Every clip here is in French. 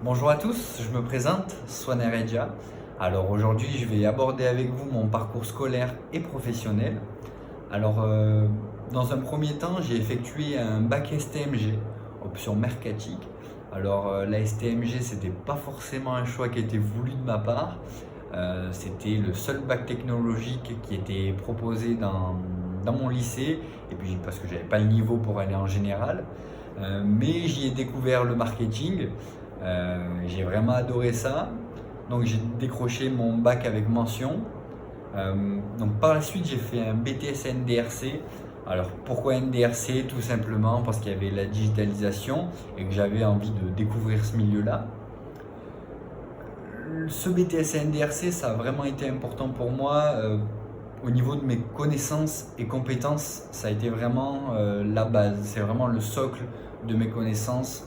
Bonjour à tous, je me présente, Swaner Redja. Alors aujourd'hui, je vais aborder avec vous mon parcours scolaire et professionnel. Alors, dans un premier temps, j'ai effectué un bac STMG, option mercatique. Alors, la STMG, c'était pas forcément un choix qui était voulu de ma part. C'était le seul bac technologique qui était proposé dans mon lycée, et puis parce que j'avais pas le niveau pour aller en général. Mais j'y ai découvert le marketing. J'ai vraiment adoré ça. Donc j'ai décroché mon bac avec mention. Donc par la suite, j'ai fait un BTS NDRC. Alors pourquoi NDRC? Tout simplement parce qu'il y avait la digitalisation et que j'avais envie de découvrir ce milieu-là. Ce BTS NDRC, ça a vraiment été important pour moi. Au niveau de mes connaissances et compétences, ça a été vraiment la base. C'est vraiment le socle de mes connaissances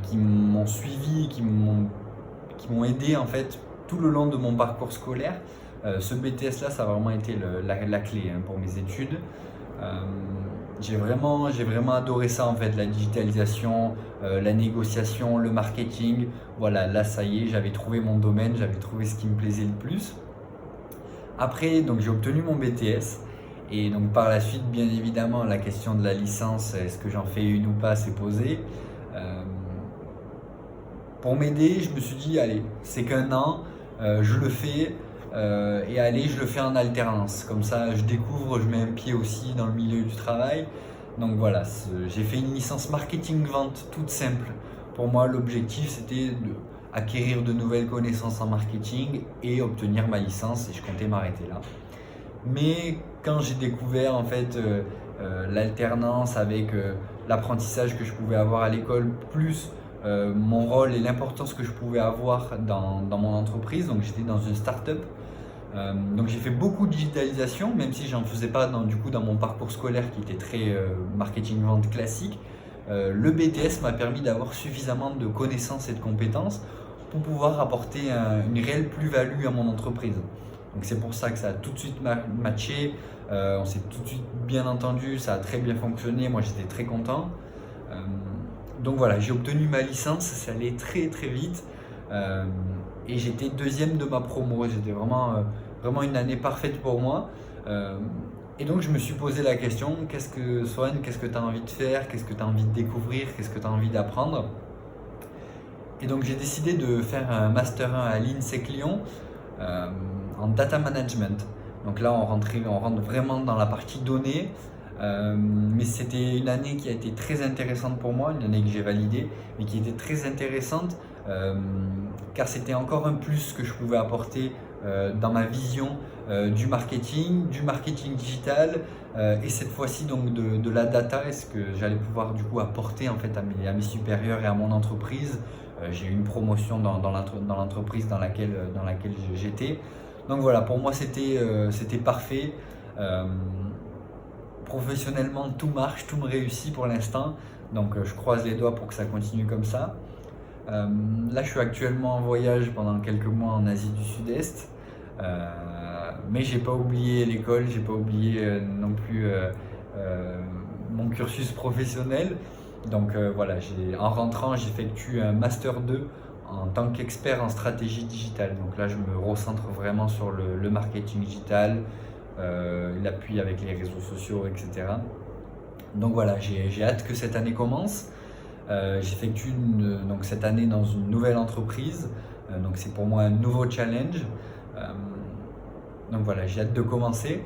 qui m'ont suivi, qui m'ont aidé en fait tout le long de mon parcours scolaire. Ce BTS là, ça a vraiment été la clé pour mes études. Euh, j'ai vraiment adoré ça en fait, la digitalisation, la négociation, le marketing. Voilà, là ça y est, j'avais trouvé mon domaine, j'avais trouvé ce qui me plaisait le plus. Après, donc j'ai obtenu mon BTS et donc par la suite, bien évidemment, la question de la licence, est-ce que j'en fais une ou pas, s'est posée. Euh, pour m'aider, je me suis dit, allez, c'est qu'un an, je le fais et allez, je le fais en alternance. Comme ça, je découvre, je mets un pied aussi dans le milieu du travail. Donc voilà, j'ai fait une licence marketing-vente toute simple. Pour moi, l'objectif, c'était acquérir de nouvelles connaissances en marketing et obtenir ma licence et je comptais m'arrêter là. Mais quand j'ai découvert en fait l'alternance avec l'apprentissage que je pouvais avoir à l'école, plus mon rôle et l'importance que je pouvais avoir dans mon entreprise, donc j'étais dans une start-up. Donc j'ai fait beaucoup de digitalisation, même si j'en faisais pas dans mon parcours scolaire qui était très marketing-vente classique. Le BTS m'a permis d'avoir suffisamment de connaissances et de compétences pour pouvoir apporter une réelle plus-value à mon entreprise. Donc c'est pour ça que ça a tout de suite matché, on s'est tout de suite bien entendu, ça a très bien fonctionné, moi j'étais très content. Euh, donc voilà, j'ai obtenu ma licence, ça allait très très vite euh, et j'étais deuxième de ma promo, c'était vraiment une année parfaite pour moi. Euh, et donc je me suis posé la question, qu'est-ce que tu as envie de faire, qu'est-ce que tu as envie de découvrir, qu'est-ce que tu as envie d'apprendre? Et donc j'ai décidé de faire un Master 1 à l'INSEC Lyon euh, en data management. Donc là, on rentre vraiment dans la partie données. Mais c'était une année qui a été très intéressante pour moi, une année que j'ai validée, mais qui était très intéressante euh, car c'était encore un plus que je pouvais apporter dans ma vision du marketing digital et cette fois-ci donc de la data, est ce que j'allais pouvoir du coup apporter en fait à mes supérieurs et à mon entreprise. J'ai eu une promotion dans l'entreprise dans laquelle j'étais. Donc voilà, pour moi c'était parfait. Euh, Professionnellement, tout marche, tout me réussit pour l'instant. Donc je croise les doigts pour que ça continue comme ça. Là, je suis actuellement en voyage pendant quelques mois en Asie du Sud-Est. Mais j'ai pas oublié l'école, j'ai pas oublié non plus mon cursus professionnel. Donc voilà, en rentrant, j'effectue un Master 2 en tant qu'expert en stratégie digitale. Donc là, je me recentre vraiment sur le marketing digital, l'appui avec les réseaux sociaux, etc. Donc voilà, j'ai hâte que cette année commence. J'effectue donc cette année dans une nouvelle entreprise. Donc c'est pour moi un nouveau challenge. Euh, donc voilà, j'ai hâte de commencer.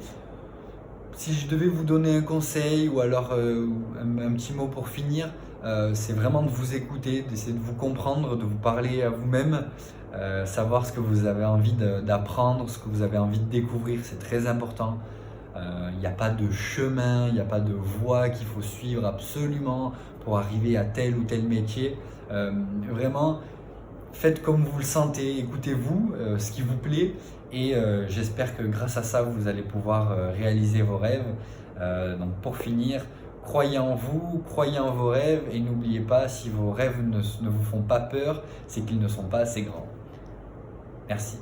Si je devais vous donner un conseil ou alors un petit mot pour finir, c'est vraiment de vous écouter, d'essayer de vous comprendre, de vous parler à vous-même, savoir ce que vous avez envie d'apprendre, ce que vous avez envie de découvrir, c'est très important. Il n'y a pas de chemin, il n'y a pas de voie qu'il faut suivre absolument pour arriver à tel ou tel métier. Vraiment, faites comme vous le sentez, écoutez-vous, ce qui vous plaît, et j'espère que grâce à ça, vous allez pouvoir réaliser vos rêves. Donc pour finir, croyez en vous, croyez en vos rêves, et n'oubliez pas, si vos rêves ne vous font pas peur, c'est qu'ils ne sont pas assez grands. Merci.